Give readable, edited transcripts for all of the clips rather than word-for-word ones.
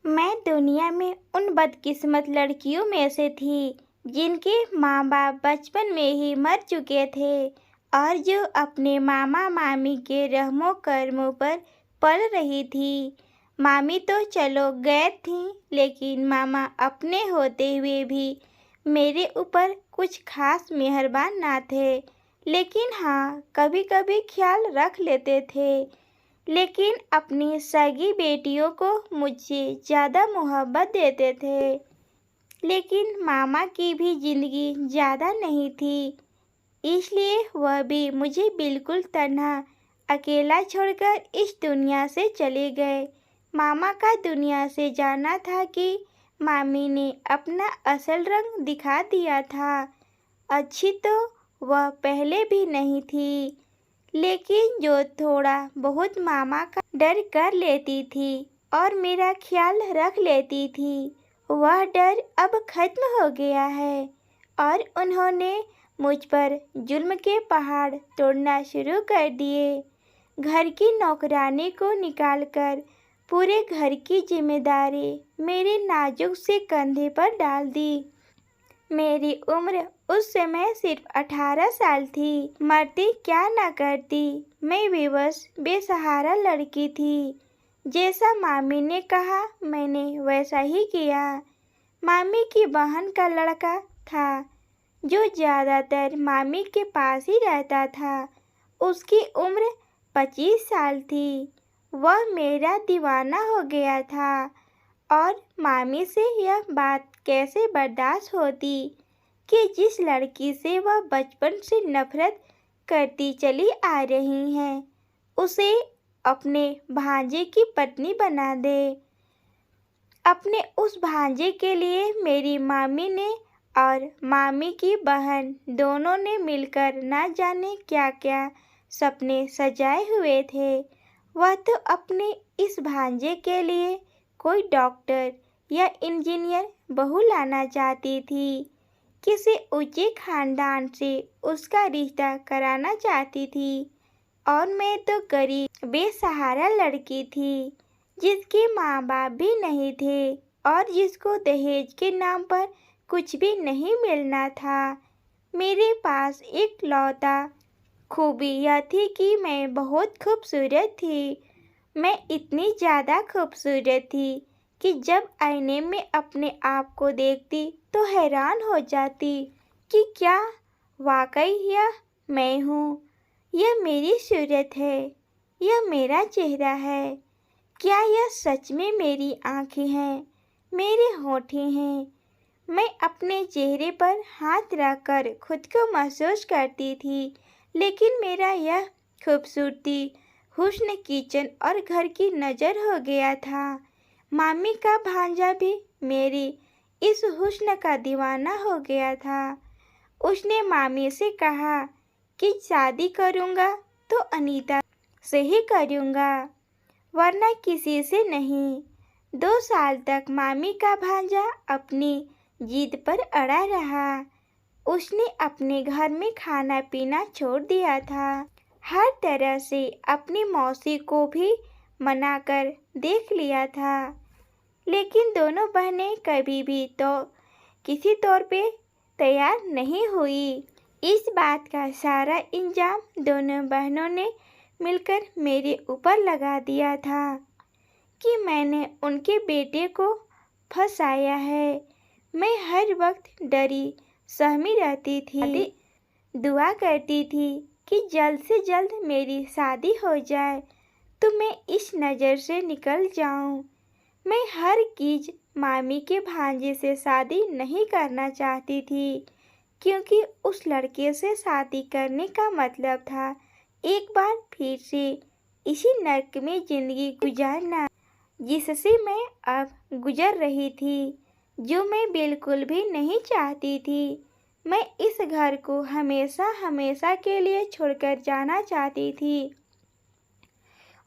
मैं दुनिया में उन बदकिस्मत लड़कियों में से थी जिनके माँ बाप बचपन में ही मर चुके थे और जो अपने मामा मामी के रहमो कर्मों पर पल रही थी। मामी तो चलो गैर थी, लेकिन मामा अपने होते हुए भी मेरे ऊपर कुछ खास मेहरबान ना थे। लेकिन हाँ, कभी कभी ख्याल रख लेते थे, लेकिन अपनी सगी बेटियों को मुझसे ज़्यादा मोहब्बत देते थे। लेकिन मामा की भी ज़िंदगी ज़्यादा नहीं थी, इसलिए वह भी मुझे बिल्कुल तन्हा अकेला छोड़कर इस दुनिया से चले गए। मामा का दुनिया से जाना था कि मामी ने अपना असल रंग दिखा दिया था। अच्छी तो वह पहले भी नहीं थी, लेकिन जो थोड़ा बहुत मामा का डर कर लेती थी और मेरा ख्याल रख लेती थी, वह डर अब खत्म हो गया है और उन्होंने मुझ पर जुल्म के पहाड़ तोड़ना शुरू कर दिए। घर की नौकरानी को निकालकर पूरे घर की जिम्मेदारी मेरे नाजुक से कंधे पर डाल दी। मेरी उम्र उस समय सिर्फ 18 साल थी। मरती क्या न करती, मैं बेबस बेसहारा लड़की थी। जैसा मामी ने कहा मैंने वैसा ही किया। मामी की बहन का लड़का था जो ज़्यादातर मामी के पास ही रहता था। उसकी उम्र 25 साल थी। वह मेरा दीवाना हो गया था और मामी से यह बात कैसे बर्दाश्त होती कि जिस लड़की से वह बचपन से नफरत करती चली आ रही हैं, उसे अपने भांजे की पत्नी बना दे। अपने उस भांजे के लिए मेरी मामी ने और मामी की बहन दोनों ने मिलकर ना जाने क्या क्या सपने सजाए हुए थे। वह तो अपने इस भांजे के लिए कोई डॉक्टर या इंजीनियर बहू लाना चाहती थी। किसी ऊंचे खानदान से उसका रिश्ता कराना चाहती थी और मैं तो गरीब बेसहारा लड़की थी जिसके माँ बाप भी नहीं थे और जिसको दहेज के नाम पर कुछ भी नहीं मिलना था। मेरे पास एक लौता खूबी यह थी कि मैं बहुत खूबसूरत थी। मैं इतनी ज़्यादा खूबसूरत थी कि जब आईने में अपने आप को देखती तो हैरान हो जाती कि क्या वाकई यह मैं हूँ? यह मेरी सूरत है, यह मेरा चेहरा है। क्या यह सच में मेरी आँखें हैं, मेरे होंठ हैं? मैं अपने चेहरे पर हाथ रखकर खुद को महसूस करती थी, लेकिन मेरा यह खूबसूरती हुस्न किचन और घर की नज़र हो गया था। मामी का भांजा भी मेरी इस हुस्न का दीवाना हो गया था। उसने मामी से कहा कि शादी करूँगा तो अनीता से ही करूँगा, वरना किसी से नहीं। 2 साल तक मामी का भांजा अपनी जिद पर अड़ा रहा। उसने अपने घर में खाना पीना छोड़ दिया था। हर तरह से अपनी मौसी को भी मनाकर देख लिया था, लेकिन दोनों बहनें कभी भी तो किसी तौर पे तैयार नहीं हुई। इस बात का सारा इल्जाम दोनों बहनों ने मिलकर मेरे ऊपर लगा दिया था कि मैंने उनके बेटे को फंसाया है। मैं हर वक्त डरी सहमी रहती थी, दुआ करती थी कि जल्द से जल्द मेरी शादी हो जाए तो मैं इस नज़र से निकल जाऊं। मैं हर चीज़ मामी के भांजे से शादी नहीं करना चाहती थी, क्योंकि उस लड़के से शादी करने का मतलब था एक बार फिर से इसी नर्क में ज़िंदगी गुजारना जिससे मैं अब गुजर रही थी, जो मैं बिल्कुल भी नहीं चाहती थी। मैं इस घर को हमेशा हमेशा के लिए छोड़कर जाना चाहती थी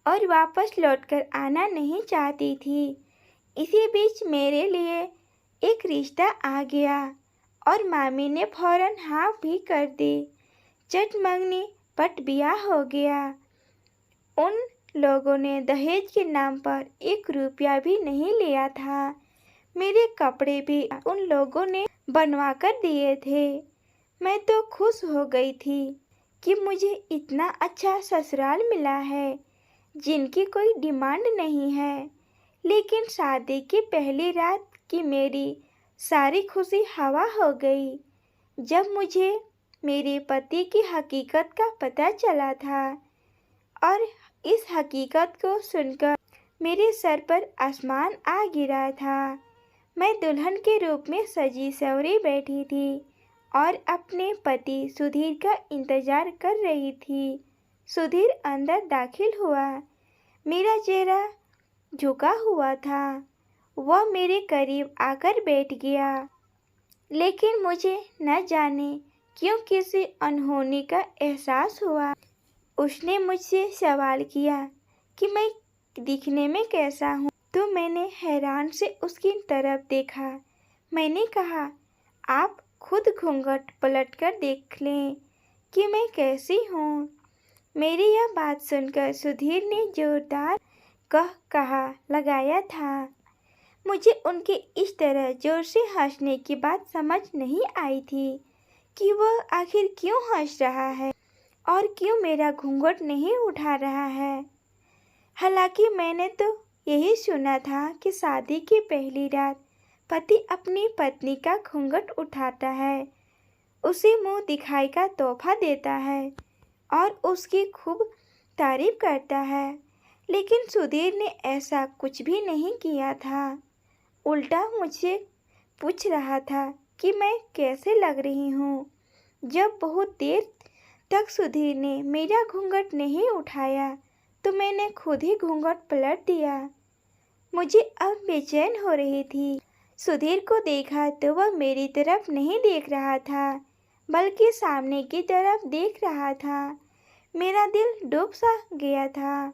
और वापस लौटकर आना नहीं चाहती थी। इसी बीच मेरे लिए एक रिश्ता आ गया और मामी ने फौरन हाँ भी कर दी। चट मंगनी पट ब्याह हो गया। उन लोगों ने दहेज के नाम पर 1 रुपया भी नहीं लिया था। मेरे कपड़े भी उन लोगों ने बनवा कर दिए थे। मैं तो खुश हो गई थी कि मुझे इतना अच्छा ससुराल मिला है जिनकी कोई डिमांड नहीं है। लेकिन शादी की पहली रात की मेरी सारी खुशी हवा हो गई जब मुझे मेरे पति की हकीकत का पता चला था। और इस हकीकत को सुनकर मेरे सर पर आसमान आ गिरा था। मैं दुल्हन के रूप में सजी सवरी बैठी थी और अपने पति सुधीर का इंतजार कर रही थी। सुधीर अंदर दाखिल हुआ। मेरा चेहरा झुका हुआ था। वह मेरे करीब आकर बैठ गया, लेकिन मुझे न जाने क्यों किसी अनहोनी का एहसास हुआ। उसने मुझसे सवाल किया कि मैं दिखने में कैसा हूँ, तो मैंने हैरान से उसकी तरफ देखा। मैंने कहा, आप खुद घूंघट पलटकर देख लें कि मैं कैसी हूँ। मेरी यह बात सुनकर सुधीर ने जोरदार कहा लगाया था। मुझे उनके इस तरह जोर से हंसने की बात समझ नहीं आई थी कि वह आखिर क्यों हंस रहा है और क्यों मेरा घूंघट नहीं उठा रहा है। हालांकि मैंने तो यही सुना था कि शादी की पहली रात पति अपनी पत्नी का घूंघट उठाता है, उसे मुंह दिखाई का तोहफा देता है और उसकी खूब तारीफ करता है। लेकिन सुधीर ने ऐसा कुछ भी नहीं किया था। उल्टा मुझसे पूछ रहा था कि मैं कैसे लग रही हूँ। जब बहुत देर तक सुधीर ने मेरा घूंघट नहीं उठाया तो मैंने खुद ही घूंघट पलट दिया। मुझे अब बेचैन हो रही थी। सुधीर को देखा तो वह मेरी तरफ नहीं देख रहा था, बल्कि सामने की तरफ देख रहा था। मेरा दिल डूब सा गया था।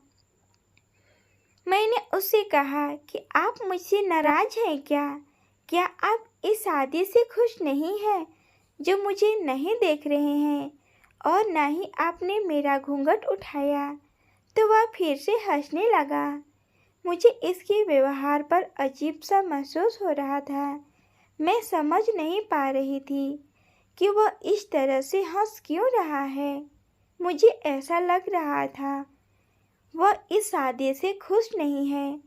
मैंने उससे कहा कि आप मुझसे नाराज हैं क्या? क्या आप इस शादी से खुश नहीं हैं जो मुझे नहीं देख रहे हैं? और ना ही आपने मेरा घूंघट उठाया। तो वह फिर से हंसने लगा। मुझे इसके व्यवहार पर अजीब सा महसूस हो रहा था। मैं समझ नहीं पा रही थी कि वह इस तरह से हंस क्यों रहा है। मुझे ऐसा लग रहा था वह इस शादी से खुश नहीं है,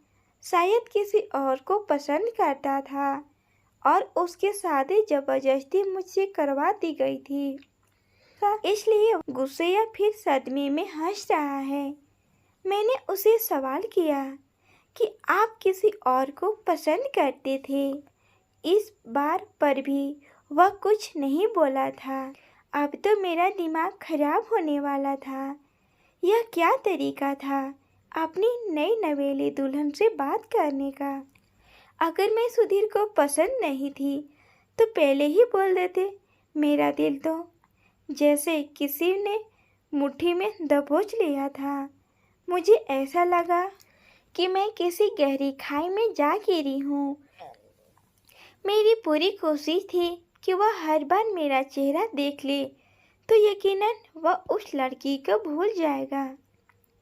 शायद किसी और को पसंद करता था और उसकी शादी जबरदस्ती मुझसे करवा दी गई थी, इसलिए गुस्से या फिर सदमे में हंस रहा है। मैंने उसे सवाल किया कि आप किसी और को पसंद करते थे। इस बार पर भी वह कुछ नहीं बोला था। अब तो मेरा दिमाग खराब होने वाला था। यह क्या तरीका था अपनी नई नवेली दुल्हन से बात करने का? अगर मैं सुधीर को पसंद नहीं थी तो पहले ही बोल देते। मेरा दिल तो जैसे किसी ने मुट्ठी में दबोच लिया था। मुझे ऐसा लगा कि मैं किसी गहरी खाई में जा गिरी हूँ। मेरी पूरी कोशिश थी कि वह हर बार मेरा चेहरा देख ले तो यकीनन वह उस लड़की को भूल जाएगा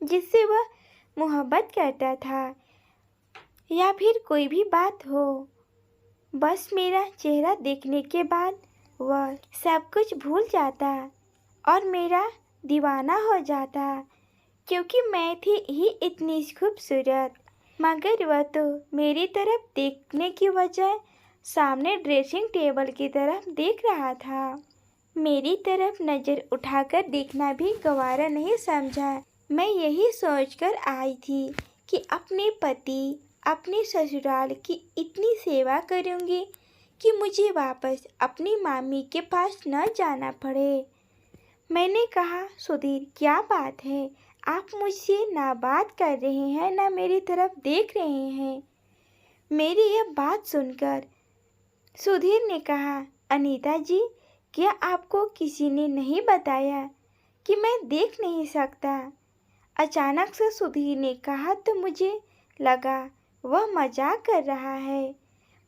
जिससे वह मोहब्बत करता था, या फिर कोई भी बात हो। बस मेरा चेहरा देखने के बाद वह सब कुछ भूल जाता और मेरा दीवाना हो जाता, क्योंकि मैं थी ही इतनी खूबसूरत। मगर वह तो मेरी तरफ देखने की बजाय सामने ड्रेसिंग टेबल की तरफ देख रहा था। मेरी तरफ नज़र उठाकर देखना भी गवारा नहीं समझा। मैं यही सोचकर आई थी कि अपने पति, अपने ससुराल की इतनी सेवा करूँगी कि मुझे वापस अपनी मामी के पास न जाना पड़े। मैंने कहा, सुधीर क्या बात है, आप मुझसे ना बात कर रहे हैं ना मेरी तरफ देख रहे हैं। मेरी यह बात सुनकर सुधीर ने कहा, अनीता जी, क्या आपको किसी ने नहीं बताया कि मैं देख नहीं सकता? अचानक से सुधीर ने कहा तो मुझे लगा वह मजाक कर रहा है।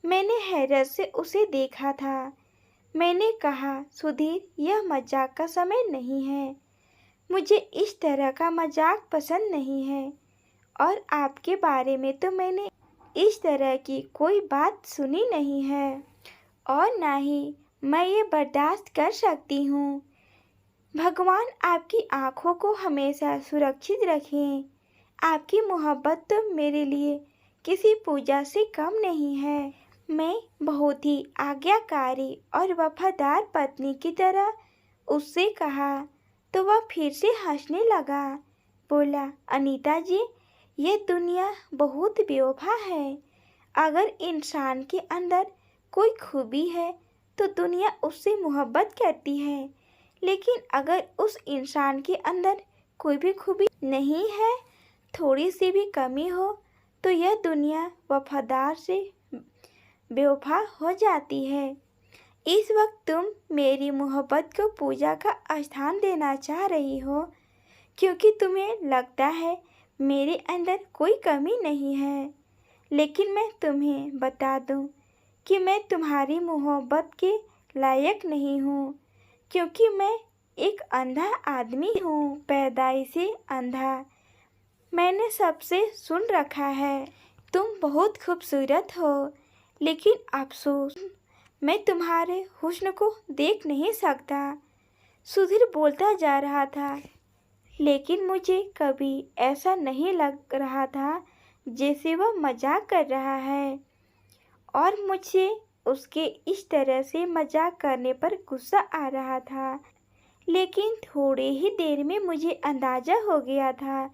मैंने हैरत से उसे देखा था। मैंने कहा, सुधीर, यह मजाक का समय नहीं है। मुझे इस तरह का मजाक पसंद नहीं है। और आपके बारे में तो मैंने इस तरह की कोई बात सुनी नहीं है और ना ही मैं ये बर्दाश्त कर सकती हूँ। भगवान आपकी आँखों को हमेशा सुरक्षित रखें। आपकी मोहब्बत तो मेरे लिए किसी पूजा से कम नहीं है। मैं बहुत ही आज्ञाकारी और वफादार पत्नी की तरह उससे कहा तो वह फिर से हंसने लगा। बोला, अनीता जी, ये दुनिया बहुत बेवफा है। अगर इंसान के अंदर कोई खूबी है तो दुनिया उससे मोहब्बत करती है, लेकिन अगर उस इंसान के अंदर कोई भी खूबी नहीं है, थोड़ी सी भी कमी हो, तो यह दुनिया वफादार से बेवफा हो जाती है। इस वक्त तुम मेरी मोहब्बत को पूजा का स्थान देना चाह रही हो, क्योंकि तुम्हें लगता है मेरे अंदर कोई कमी नहीं है। लेकिन मैं तुम्हें बता दूं कि मैं तुम्हारी मोहब्बत के लायक नहीं हूँ, क्योंकि मैं एक अंधा आदमी हूँ, पैदाइशी अंधा। मैंने सबसे सुन रखा है तुम बहुत खूबसूरत हो, लेकिन अफसोस मैं तुम्हारे हुस्न को देख नहीं सकता। सुधीर बोलता जा रहा था, लेकिन मुझे कभी ऐसा नहीं लग रहा था जैसे वह मजाक कर रहा है, और मुझे उसके इस तरह से मजाक करने पर गुस्सा आ रहा था। लेकिन थोड़े ही देर में मुझे अंदाज़ा हो गया था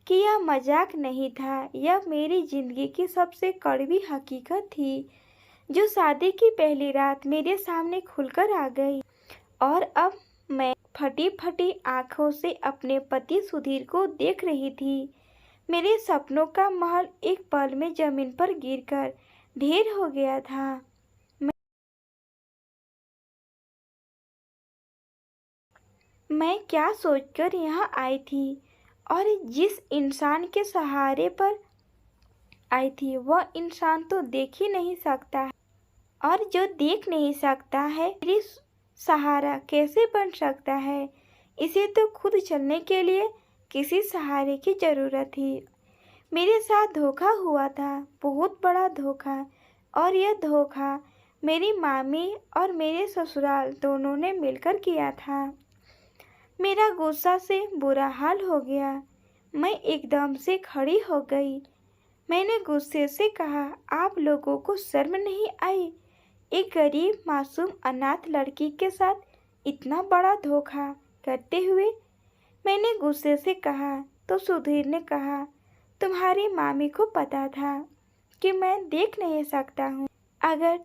कि यह मजाक नहीं था, यह मेरी ज़िंदगी की सबसे कड़वी हकीकत थी, जो शादी की पहली रात मेरे सामने खुलकर आ गई। और अब मैं फटी फटी आंखों से अपने पति सुधीर को देख रही थी। मेरे सपनों का महल एक पल में जमीन पर गिरकर ढेर हो गया था। मैं क्या सोचकर यहाँ आई थी, और जिस इंसान के सहारे पर आई थी वह इंसान तो देख ही नहीं सकता है, और जो देख नहीं सकता है मेरी सहारा कैसे बन सकता है। इसे तो खुद चलने के लिए किसी सहारे की ज़रूरत थी। मेरे साथ धोखा हुआ था, बहुत बड़ा धोखा, और यह धोखा मेरी मामी और मेरे ससुराल दोनों ने मिलकर किया था। मेरा गुस्सा से बुरा हाल हो गया। मैं एकदम से खड़ी हो गई। मैंने गुस्से से कहा, आप लोगों को शर्म नहीं आई? एक गरीब मासूम अनाथ लड़की के साथ इतना बड़ा धोखा करते हुए। मैंने गुस्से से कहा तो सुधीर ने कहा, तुम्हारी मामी को पता था कि मैं देख नहीं सकता हूँ। अगर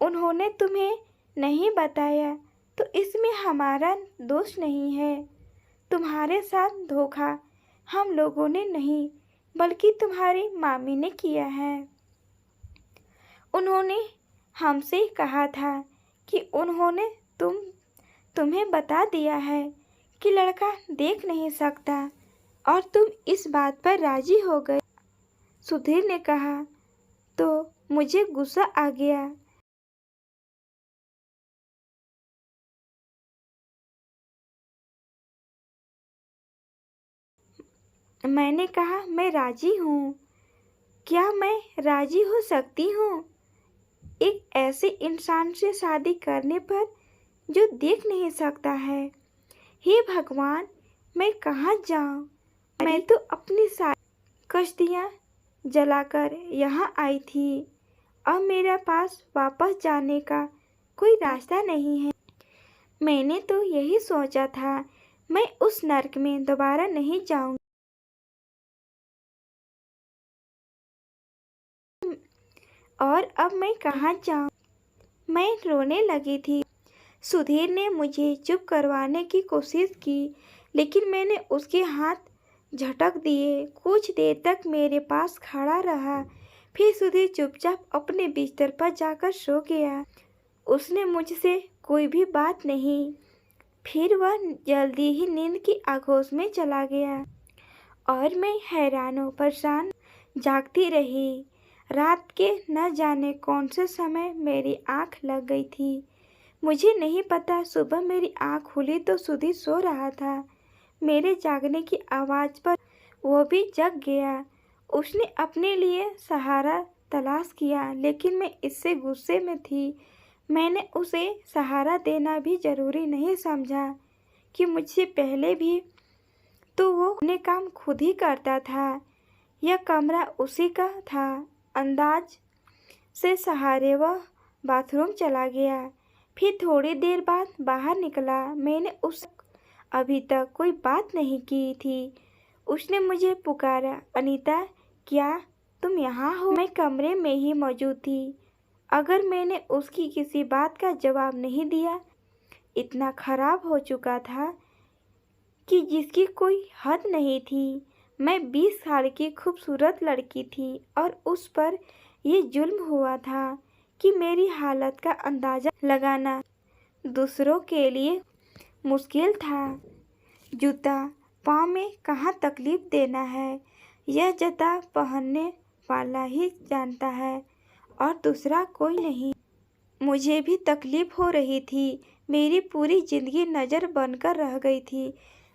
उन्होंने तुम्हें नहीं बताया तो इसमें हमारा दोष नहीं है। तुम्हारे साथ धोखा हम लोगों ने नहीं, बल्कि तुम्हारी मामी ने किया है। उन्होंने हमसे कहा था कि उन्होंने तुम्हें बता दिया है कि लड़का देख नहीं सकता, और तुम इस बात पर राजी हो गए। सुधीर ने कहा तो मुझे गुस्सा आ गया। मैंने कहा, मैं राजी हूँ। क्या मैं राजी हो सकती हूँ एक ऐसे इंसान से शादी करने पर जो देख नहीं सकता है? हे भगवान, मैं कहाँ जाऊँ? मैं तो अपनी सारी कश्तियाँ जलाकर यहाँ आई थी। अब मेरे पास वापस जाने का कोई रास्ता नहीं है। मैंने तो यही सोचा था, मैं उस नर्क में दोबारा नहीं जाऊँगी। और अब मैं कहाँ जाऊँ? मैं रोने लगी थी। सुधीर ने मुझे चुप करवाने की कोशिश की, लेकिन मैंने उसके हाथ झटक दिए। कुछ देर तक मेरे पास खड़ा रहा, फिर सुधीर चुपचाप अपने बिस्तर पर जाकर सो गया। उसने मुझसे कोई भी बात नहीं। फिर वह जल्दी ही नींद की आगोश में चला गया, और मैं हैरान परेशान जागती रही। रात के न जाने कौन से समय मेरी आँख लग गई थी। मुझे नहीं पता, सुबह मेरी आँख खुली तो सुधीर सो रहा था। मेरे जागने की आवाज़ पर वो भी जग गया। उसने अपने लिए सहारा तलाश किया, लेकिन मैं इससे गुस्से में थी। मैंने उसे सहारा देना भी ज़रूरी नहीं समझा कि मुझसे पहले भी तो वो अपने काम खुद ही करता था। यह कमरा उसी का था। अंदाज से सहारे वह बाथरूम चला गया। फिर थोड़ी देर बाद बाहर निकला। मैंने उस अभी तक कोई बात नहीं की थी। उसने मुझे पुकारा, अनीता, क्या तुम यहाँ हो? मैं कमरे में ही मौजूद थी। अगर मैंने उसकी किसी बात का जवाब नहीं दिया, इतना खराब हो चुका था कि जिसकी कोई हद नहीं थी। मैं 20 साल की खूबसूरत लड़की थी और उस पर ये जुल्म हुआ था कि मेरी हालत का अंदाज़ा लगाना दूसरों के लिए मुश्किल था। जूता पाँव में कहाँ तकलीफ देना है, यह जूता पहनने वाला ही जानता है और दूसरा कोई नहीं। मुझे भी तकलीफ हो रही थी। मेरी पूरी जिंदगी नज़र बनकर रह गई थी।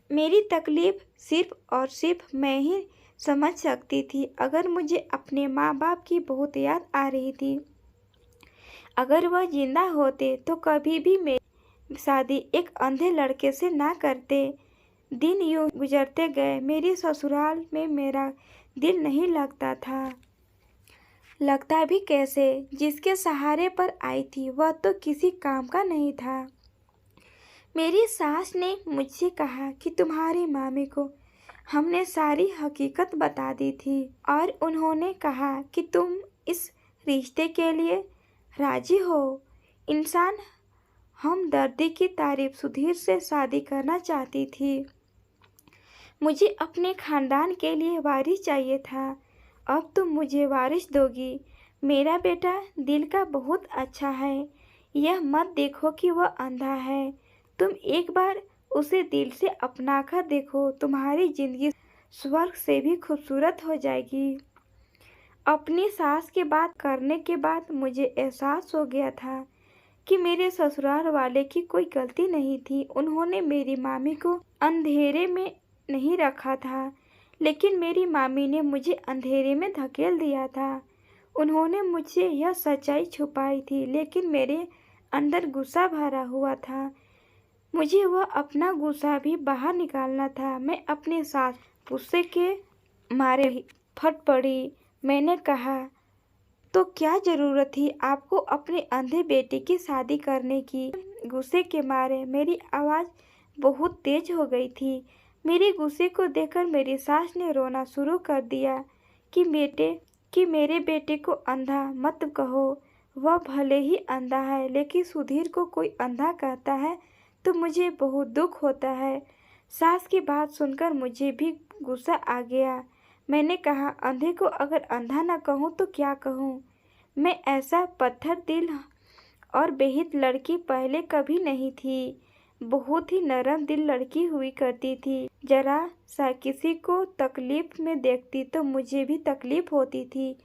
मेरी तकलीफ सिर्फ और सिर्फ मैं ही समझ सकती थी। अगर मुझे अपने माँ बाप की बहुत याद आ रही थी। अगर वह जिंदा होते तो कभी भी मेरी शादी एक अंधे लड़के से ना करते। दिन यूं गुजरते गए। मेरे ससुराल में मेरा दिल नहीं लगता था। लगता भी कैसे? जिसके सहारे पर आई थी वह तो किसी काम का नहीं था। मेरी सास ने मुझसे कहा कि तुम्हारी मामी को हमने सारी हकीकत बता दी थी और उन्होंने कहा कि तुम इस रिश्ते के लिए राजी हो। इंसान हमदर्दी की तारीफ सुधीर से शादी करना चाहती थी। मुझे अपने खानदान के लिए वारिस चाहिए था। अब तुम मुझे वारिस दोगी। मेरा बेटा दिल का बहुत अच्छा है। यह मत देखो कि वह अंधा है। तुम एक बार उसे दिल से अपना कर देखो। तुम्हारी जिंदगी स्वर्ग से भी खूबसूरत हो जाएगी। अपनी सास की बात करने के बाद मुझे एहसास हो गया था कि मेरे ससुराल वाले की कोई गलती नहीं थी। उन्होंने मेरी मामी को अंधेरे में नहीं रखा था, लेकिन मेरी मामी ने मुझे अंधेरे में धकेल दिया था। उन्होंने मुझसे यह सच्चाई छुपाई थी, लेकिन मेरे अंदर गुस्सा भरा हुआ था। मुझे वह अपना गुस्सा भी बाहर निकालना था। मैं अपने सास गुस्से के मारे फट पड़ी। मैंने कहा, तो क्या ज़रूरत थी आपको अपने अंधे बेटे की शादी करने की? गुस्से के मारे मेरी आवाज़ बहुत तेज हो गई थी। मेरे गुस्से को देखकर मेरी सास ने रोना शुरू कर दिया कि मेरे बेटे को अंधा मत कहो। वह भले ही अंधा है, लेकिन सुधीर को कोई अंधा कहता है तो मुझे बहुत दुख होता है। सास की बात सुनकर मुझे भी गुस्सा आ गया। मैंने कहा, अंधे को अगर अंधा न कहूँ तो क्या कहूँ? मैं ऐसा पत्थर दिल और बेहित लड़की पहले कभी नहीं थी। बहुत ही नरम दिल लड़की हुई करती थी। जरा सा किसी को तकलीफ में देखती तो मुझे भी तकलीफ होती थी।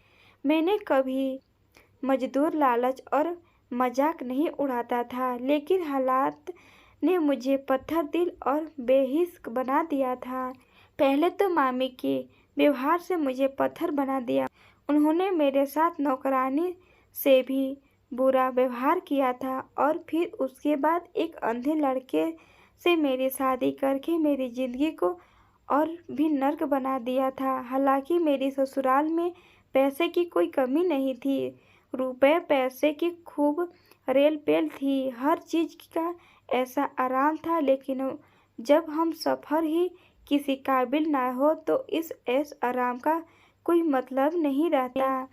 मैंने कभी मजदूर लालच और मजाक नहीं उड़ाता था, लेकिन हालात ने मुझे पत्थर दिल और बेहिस बना दिया था। पहले तो मामी के व्यवहार से मुझे पत्थर बना दिया। उन्होंने मेरे साथ नौकरानी से भी बुरा व्यवहार किया था और फिर उसके बाद एक अंधे लड़के से मेरी शादी करके मेरी ज़िंदगी को और भी नर्क बना दिया था। हालांकि मेरी ससुराल में पैसे की कोई कमी नहीं थी। रुपए पैसे की खूब रेल पेल थी। हर चीज़ का ऐसा आराम था, लेकिन जब हम सफ़र ही किसी काबिल ना हो तो इस ऐश आराम का कोई मतलब नहीं रहता।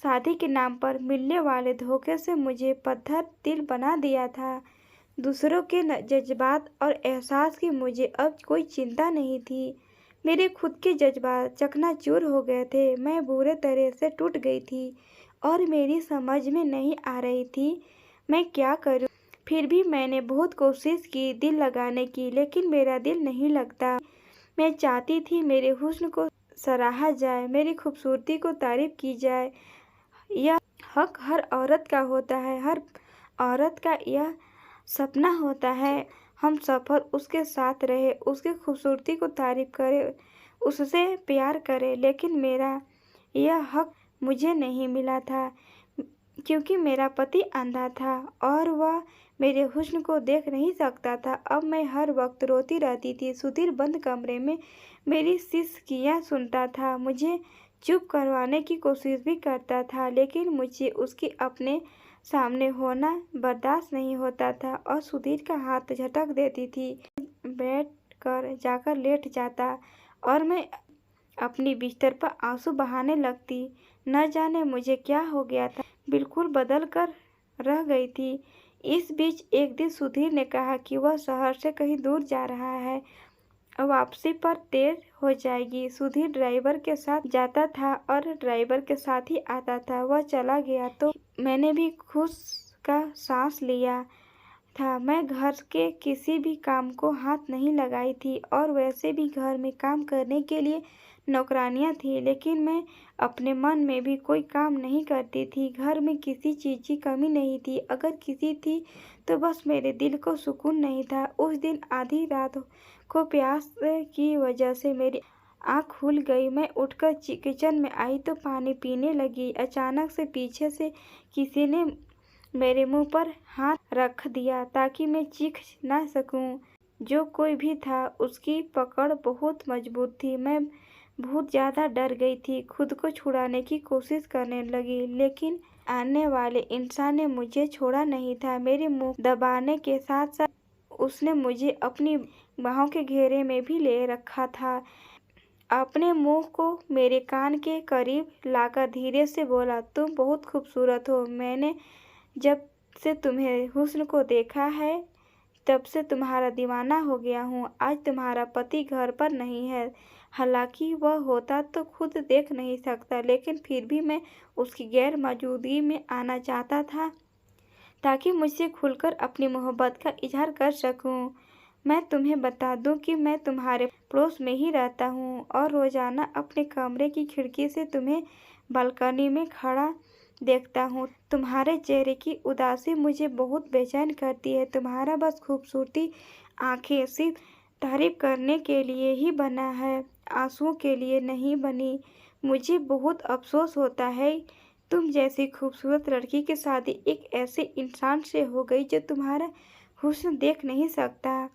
शादी के नाम पर मिलने वाले धोखे से मुझे पत्थर दिल बना दिया था। दूसरों के जज्बात और एहसास की मुझे अब कोई चिंता नहीं थी। मेरे खुद के जज्बात चकनाचूर हो गए थे। मैं बुरे तरह से टूट गई थी और मेरी समझ में नहीं आ रही थी मैं क्या करूं। फिर भी मैंने बहुत कोशिश की दिल लगाने की, लेकिन मेरा दिल नहीं लगता। मैं चाहती थी मेरे हुस्न को सराहा जाए, मेरी खूबसूरती को तारीफ की जाए। यह हक हर औरत का होता है। हर औरत का यह सपना होता है हम सफ़र उसके साथ रहे, उसकी खूबसूरती को तारीफ करें, उससे प्यार करें। लेकिन मेरा यह हक मुझे नहीं मिला था, क्योंकि मेरा पति अंधा था और वह मेरे हुस्न को देख नहीं सकता था। अब मैं हर वक्त रोती रहती थी। सुधीर बंद कमरे में मेरी सिसकियाँ सुनता था, मुझे चुप करवाने की कोशिश भी करता था, लेकिन मुझे उसकी अपने सामने होना बर्दाश्त नहीं होता था और सुधीर का हाथ झटक देती थी। बैठ कर जाकर लेट जाता और मैं अपनी बिस्तर पर आंसू बहाने लगती। न जाने मुझे क्या हो गया था, बिल्कुल बदल कर रह गई थी। इस बीच एक दिन सुधीर ने कहा कि वह शहर से कहीं दूर जा रहा है, वापसी पर देर हो जाएगी। सुधीर ड्राइवर के साथ जाता था और ड्राइवर के साथ ही आता था। वह चला गया तो मैंने भी खुश का सांस लिया था। मैं घर के किसी भी काम को हाथ नहीं लगाई थी और वैसे भी घर में काम करने के लिए नौकरानियां थी, लेकिन मैं अपने मन में भी कोई काम नहीं करती थी। घर में किसी चीज़ की कमी नहीं थी, अगर किसी थी तो बस मेरे दिल को सुकून नहीं था। उस दिन आधी रात को प्यास की वजह से मेरी आँख खुल गई। मैं उठकर किचन में आई तो पानी पीने लगी। अचानक से पीछे से किसी ने मेरे मुंह पर हाथ रख दिया ताकि मैं चीख ना सकूं। जो कोई भी था उसकी पकड़ बहुत मजबूत थी। मैं बहुत ज़्यादा डर गई थी, खुद को छुड़ाने की कोशिश करने लगी, लेकिन आने वाले इंसान ने मुझे छोड़ा नहीं था। मेरे मुंह दबाने के साथ साथ उसने मुझे अपनी बाहों के घेरे में भी ले रखा था। अपने मुंह को मेरे कान के करीब लाकर धीरे से बोला, तुम बहुत खूबसूरत हो। मैंने जब से तुम्हें हुस्न को देखा है तब से तुम्हारा दीवाना हो गया हूँ। आज तुम्हारा पति घर पर नहीं है, हालांकि वह होता तो खुद देख नहीं सकता, लेकिन फिर भी मैं उसकी गैर मौजूदगी में आना चाहता था ताकि मुझसे खुलकर अपनी मोहब्बत का इजहार कर सकूं। मैं तुम्हें बता दूं कि मैं तुम्हारे पड़ोस में ही रहता हूं और रोजाना अपने कमरे की खिड़की से तुम्हें बालकनी में खड़ा देखता हूँ। तुम्हारे चेहरे की उदासी मुझे बहुत बेचैन करती है। तुम्हारा बस खूबसूरती आंखें सिर्फ तारीफ करने के लिए ही बना है, आंसुओं के लिए नहीं बनी। मुझे बहुत अफसोस होता है तुम जैसी खूबसूरत लड़की की शादी एक ऐसे इंसान से हो गई जो तुम्हारा हुस्न देख नहीं सकता।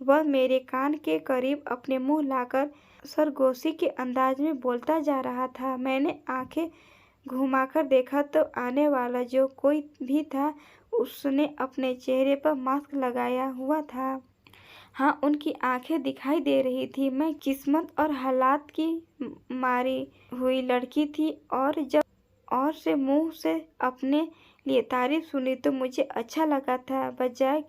वह मेरे कान के करीब अपने मुंह लाकर सरगोशी के अंदाज में बोलता जा रहा था। मैंने आंखें घुमाकर देखा तो आने वाला जो कोई भी था उसने अपने चेहरे पर मास्क लगाया हुआ था। हाँ, उनकी आंखें दिखाई दे रही थी। मैं किस्मत और हालात की मारी हुई लड़की थी और जब और से मुंह से अपने लिए तारीफ सुनी तो मुझे अच्छा लगा था, बजाय